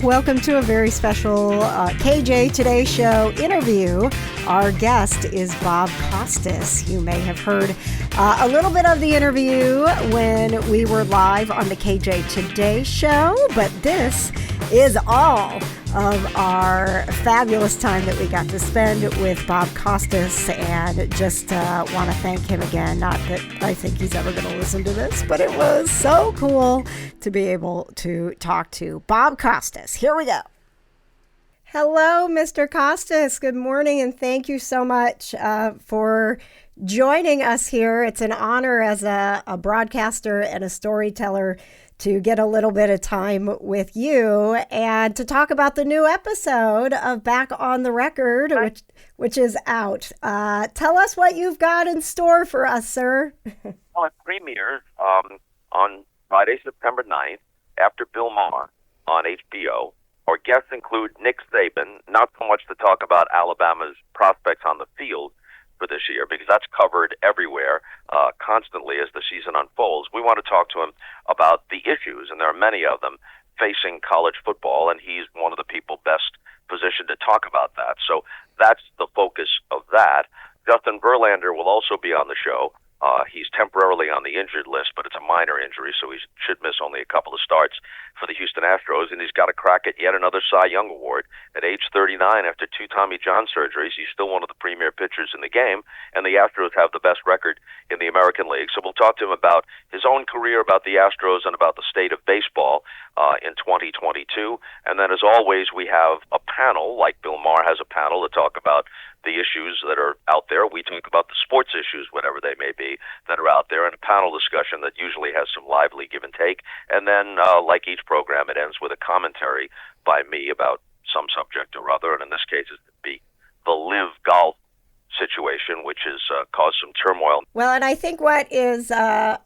welcome to a very special KJ Today Show interview. Our guest is Bob Costas. You may have heard a little bit of the interview when we were live on the KJ Today Show, but this is all of our fabulous time that we got to spend with Bob Costas, and just want to thank him again. Not that I think he's ever going to listen to this, but it was so cool to be able to talk to Bob Costas. Here we go. Hello, Mr. Costas. Good morning, and thank you so much for joining us here. It's an honor as a broadcaster and a storyteller to get a little bit of time with you and to talk about the new episode of Back on the Record, which is out. Tell us what you've got in store for us, sir. Well, it premieres on Friday, September 9th, after Bill Maher on HBO. Our guests include Nick Saban, not so much to talk about Alabama's prospects on the field for this year, because that's covered everywhere constantly as the season unfolds. We want to talk to him about the issues, and there are many of them, facing college football, and he's one of the people best positioned to talk about that. So that's the focus of that. Justin Verlander will also be on the show. He's temporarily on the injured list, but it's a minor injury, so he should miss only a couple of starts for the Houston Astros, and he's got a crack at yet another Cy Young Award. At age 39, after 2 Tommy John surgeries, he's still one of the premier pitchers in the game, and the Astros have the best record in the American League. So we'll talk to him about his own career, about the Astros, and about the state of baseball in 2022. And then, as always, we have a panel, like Bill Maher has a panel to talk about the issues that are out there. We talk about the sports issues, whatever they may be, that are out there, and a panel discussion that usually has some lively give and take. And then, like each program, it ends with a commentary by me about some subject or other, and in this case, it would be the live golf situation, which has caused some turmoil. Well, and I think what is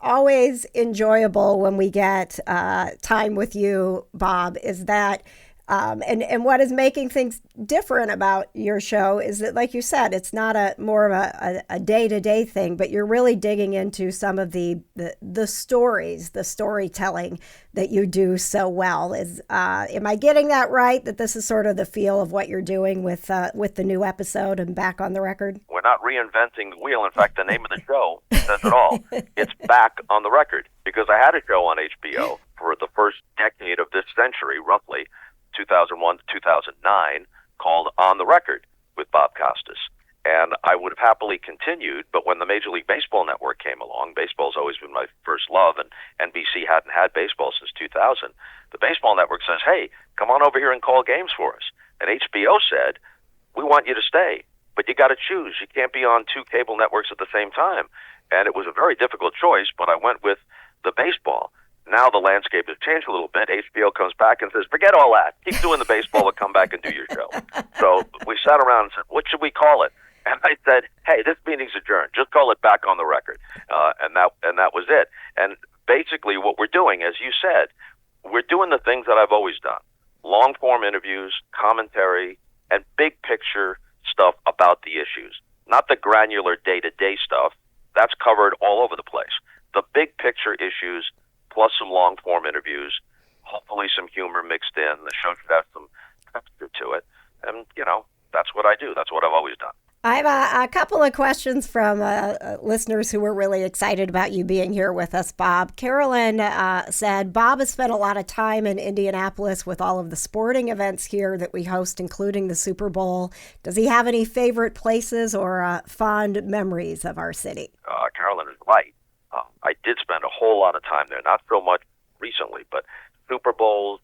always enjoyable when we get time with you, Bob, is that and what is making things different about your show is that, like you said, it's not more of a day-to-day thing, but you're really digging into some of the stories, the storytelling that you do so well. Am I getting that right, that this is sort of the feel of what you're doing with the new episode and Back on the Record? We're not reinventing the wheel. In fact, the name of the show says it all. It's Back on the Record, because I had a show on HBO for the first decade of this century, roughly, 2001 to 2009, called On the Record with Bob Costas. And I would have happily continued, but when the Major League Baseball Network came along, baseball's always been my first love, and NBC hadn't had baseball since 2000, the Baseball Network says, hey, come on over here and call games for us. And HBO said, we want you to stay, but you got to choose. You can't be on 2 cable networks at the same time. And it was a very difficult choice, but I went with the baseball. Now the landscape has changed a little bit. HBO comes back and says, forget all that. Keep doing the baseball, but come back and do your show. So we sat around and said, what should we call it? And I said, hey, this meeting's adjourned. Just call it Back on the Record. And that was it. And basically what we're doing, as you said, we're doing the things that I've always done. Long-form interviews, commentary, and big picture stuff about the issues. Not the granular day-to-day stuff. That's covered all over the place. The big picture issues, plus some long-form interviews, hopefully some humor mixed in. The show should have some texture to it. And, that's what I do. That's what I've always done. I have a couple of questions from listeners who were really excited about you being here with us, Bob. Carolyn said, Bob has spent a lot of time in Indianapolis with all of the sporting events here that we host, including the Super Bowl. Does he have any favorite places or fond memories of our city? Carolyn is right. I did spend a whole lot of time there, not so much recently, but Super Bowls,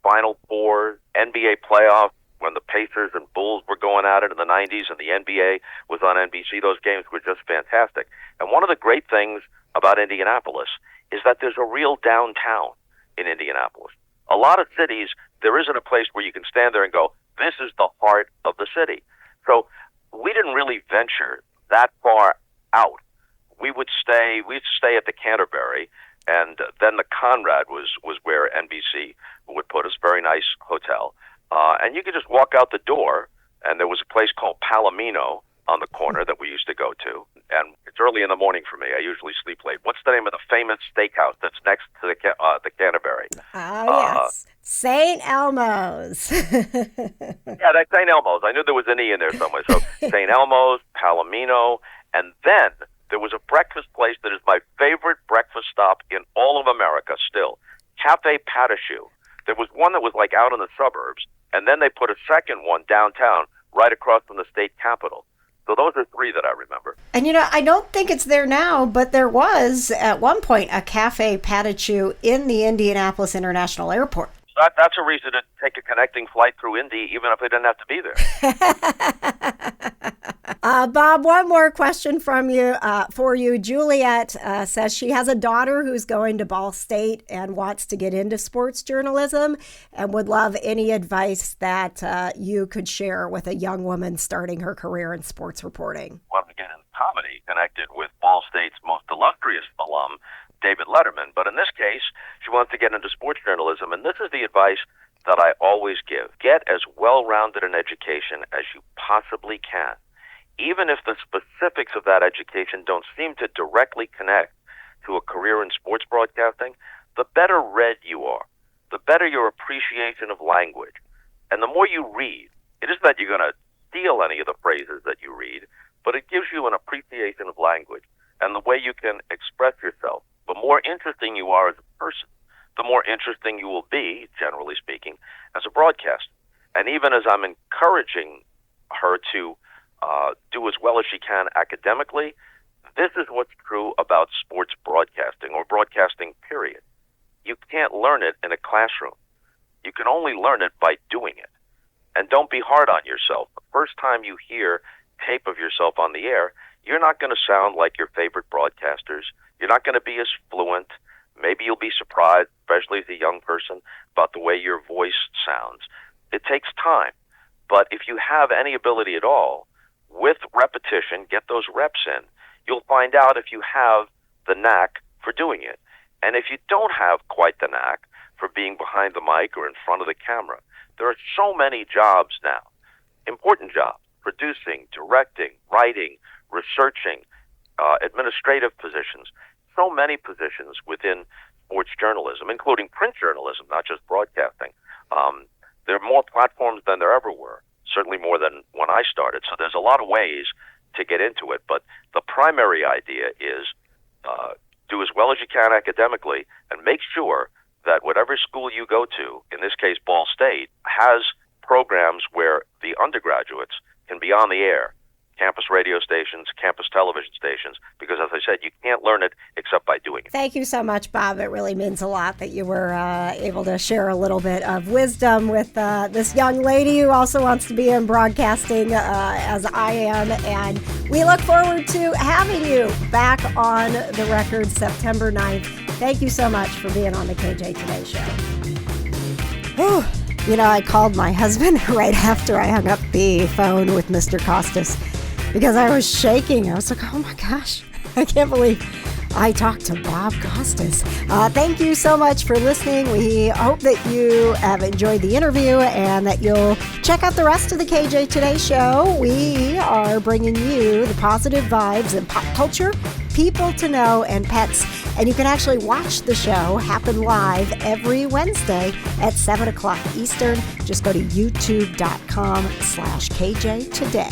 Final Four, NBA playoffs, when the Pacers and Bulls were going at it in the 90s and the NBA was on NBC, those games were just fantastic. And one of the great things about Indianapolis is that there's a real downtown in Indianapolis. A lot of cities, there isn't a place where you can stand there and go, this is the heart of the city. So we didn't really venture that far out. We'd stay at the Canterbury, and then the Conrad was where NBC would put us, very nice hotel. And you could just walk out the door, and there was a place called Palomino on the corner that we used to go to. And it's early in the morning for me. I usually sleep late. What's the name of the famous steakhouse that's next to the Canterbury? Yes. St. Elmo's. Yeah, that's St. Elmo's. I knew there was an E in there somewhere. So St. Elmo's, Palomino, and then there was a breakfast place that is my favorite breakfast stop in all of America still, Cafe Patashu. There was one that was like out in the suburbs, and then they put a second one downtown right across from the state capitol. So those are three that I remember. And, I don't think it's there now, but there was at one point a Cafe Patashu in the Indianapolis International Airport. That's a reason to take a connecting flight through Indy, even if I didn't have to be there. Bob, one more question for you. Juliet says she has a daughter who's going to Ball State and wants to get into sports journalism and would love any advice that you could share with a young woman starting her career in sports reporting. Well, again, in comedy, connected with Ball State's most illustrious alum, David Letterman. But in this case, she wants to get into sports journalism, and this is the advice that I always give. Get as well-rounded an education as you possibly can. Even if the specifics of that education don't seem to directly connect to a career in sports broadcasting, the better read you are, the better your appreciation of language. And the more you read, it isn't that you're going to steal any of the phrases that you read, but it gives you an appreciation of language and the way you can express yourself. The more interesting you are as a person, the more interesting you will be, generally speaking, as a broadcaster. And even as I'm encouraging her to do as well as she can academically, this is what's true about sports broadcasting or broadcasting, period. You can't learn it in a classroom. You can only learn it by doing it. And don't be hard on yourself. The first time you hear tape of yourself on the air, you're not going to sound like your favorite broadcasters. You're not going to be as fluent. Maybe you'll be surprised, especially as a young person, about the way your voice sounds. It takes time. But if you have any ability at all, with repetition, get those reps in, you'll find out if you have the knack for doing it. And if you don't have quite the knack for being behind the mic or in front of the camera, there are so many jobs now, important jobs, producing, directing, writing, researching, administrative positions, so many positions within sports journalism, including print journalism, not just broadcasting. There are more platforms than there ever were, certainly more than when I started. So there's a lot of ways to get into it. But the primary idea is do as well as you can academically and make sure that whatever school you go to, in this case Ball State, has programs where the undergraduates can be on the air, campus radio stations, campus television stations, because as I said, you can't learn it except by doing it. Thank you so much, Bob. It really means a lot that you were able to share a little bit of wisdom with this young lady who also wants to be in broadcasting as I am. And we look forward to having you back on the record September 9th. Thank you so much for being on the KJ Today Show. Whew. I called my husband right after I hung up the phone with Mr. Costas because I was shaking. I was like, oh my gosh, I can't believe I talked to Bob Costas. Thank you so much for listening. We hope that you have enjoyed the interview and that you'll check out the rest of the KJ Today Show. We are bringing you the positive vibes and pop culture, people to know, and pets. And you can actually watch the show happen live every Wednesday at 7 o'clock Eastern. Just go to youtube.com/KJ Today.